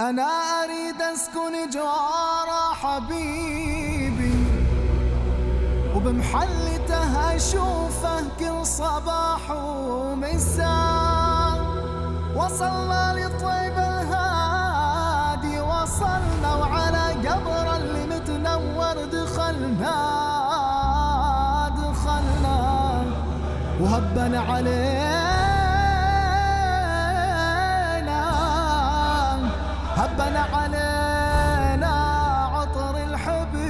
أنا أريد أسكن جوار حبيبي وبمحلته أشوفه كل صباح ومساء. وصلنا لطيب الهادي، وصلنا وعلى قبر اللي متنور دخلنا وهبنا علينا عطر الحبيب.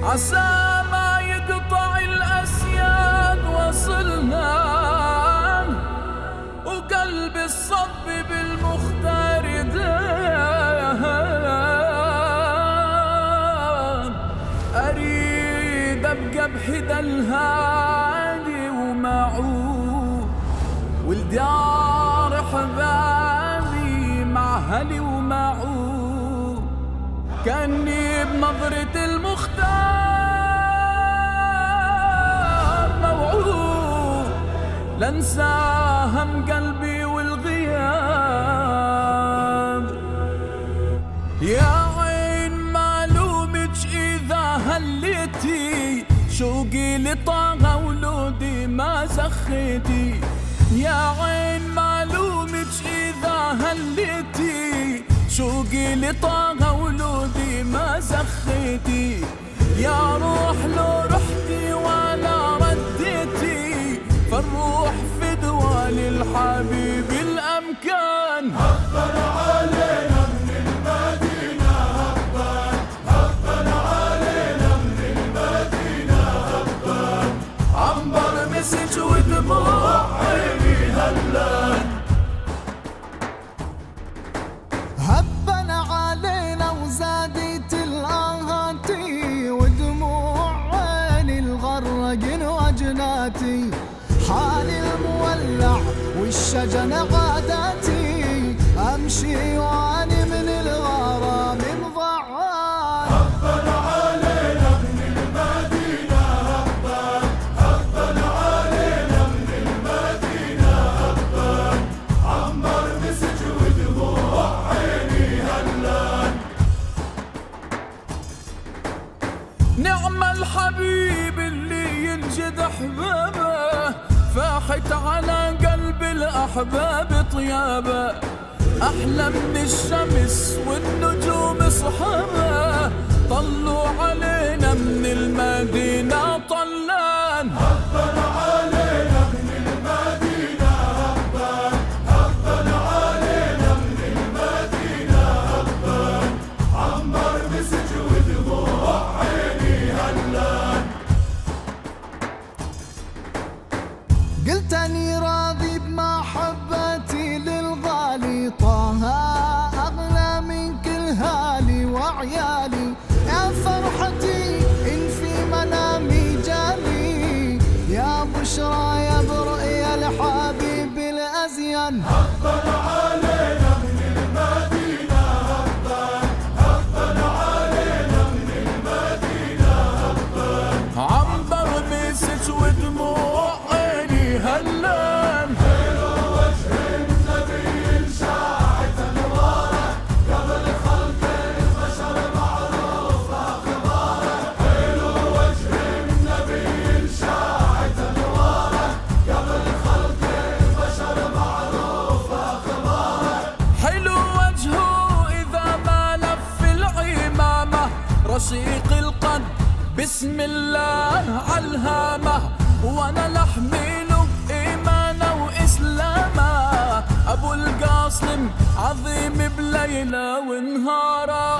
عسى ما يقطع الأسياد وصلنا، وقلب الصب بالمختار دام. أريد أبقى بحدا الهادي ومعه، والدار حبابي مع هلي ومعه. كأني بنظرة المختار موعود، لانسى هم قلبي والغياب. يا عين معلومك إذا هليتي، شوقي لطاغة ولودي ما زخيتي. يا عين معلومك إذا هليتي، شوقي لطاغة ولودي ما زخيتي. يا روح لو رحتي ولا رديتي، فالروح فدوى للحبيب الأمكان. هبنا علينا من المدينة، هبنا علينا من المدينة، عنبر مسج ودموع عيني هلان. هبنا علينا وزادت الآهاتي، ودموع عيني الغرقن وجناتي. حالي المولع والشجن عاداتي، أمشي وأني من الغرام مضعان. هبنا علينا من المدينة، هبنا علينا من المدينة، عنبر مسج ودموع عيني هلان. نعم الحبيب اللي ينجد أحبابه، فاحت على قلب الأحباب طيابه. أحلى من الشمس والنجوم صحابه، طلوا علينا من المدينة طلان. هبنا علينا من المدينة، هبنا علينا من المدينة، عنبر مسج ودموع عيني هلان. قلت أني راضي بمحبتي للغالي طه، أغلى من كل هالي وعيالي. يا فرحتي إن في منامي جالي، يا بشرى يا برؤيا الحبيب الأزين. هبنا علينا من المدينة، هبنا علينا من المدينة، عنبر مسج ودموع عيني هلان. حلو وجه النبي شاعت أنواره، قبل خلق البشر معروف أخباره. حلو وجه النبي شاعت أنواره، قبل خلق البشر معروف أخباره. حلو وجهه إذا ما لف العمامة، رشيق القد بسم الله علهامه. وانا لحميله ايمانه واسلامه، ابو القاسم عظيم بليله ونهاره.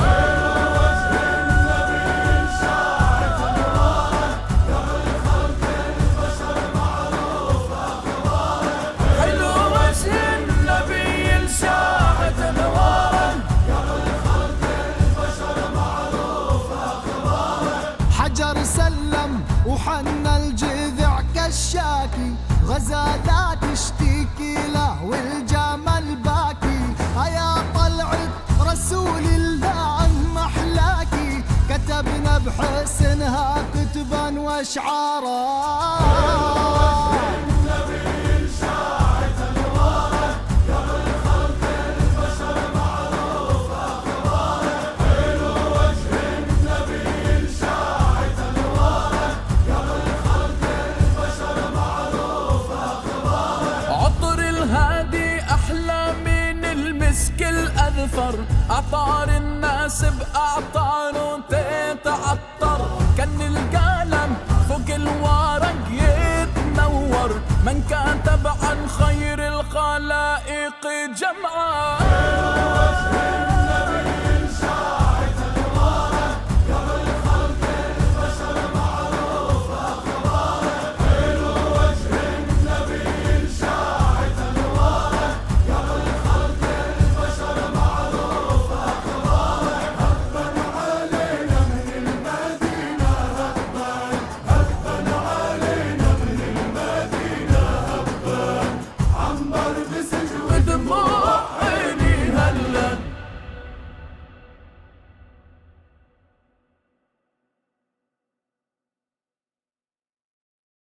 حلو وجه النبي الشاعت انواره، حجر سلم وحنى الجذع كالشاكي، غزالات تشتكي له والجمل باكي. هيا طلعت رسول الله محلاكي، كتبنا بحسنها كتبا واشعارا. مسك الأذفر، عطار الناس بأعطاره تتعطر، كان القلم فوق الورق يتنور، من كتب عن خير الخلائق جمعا.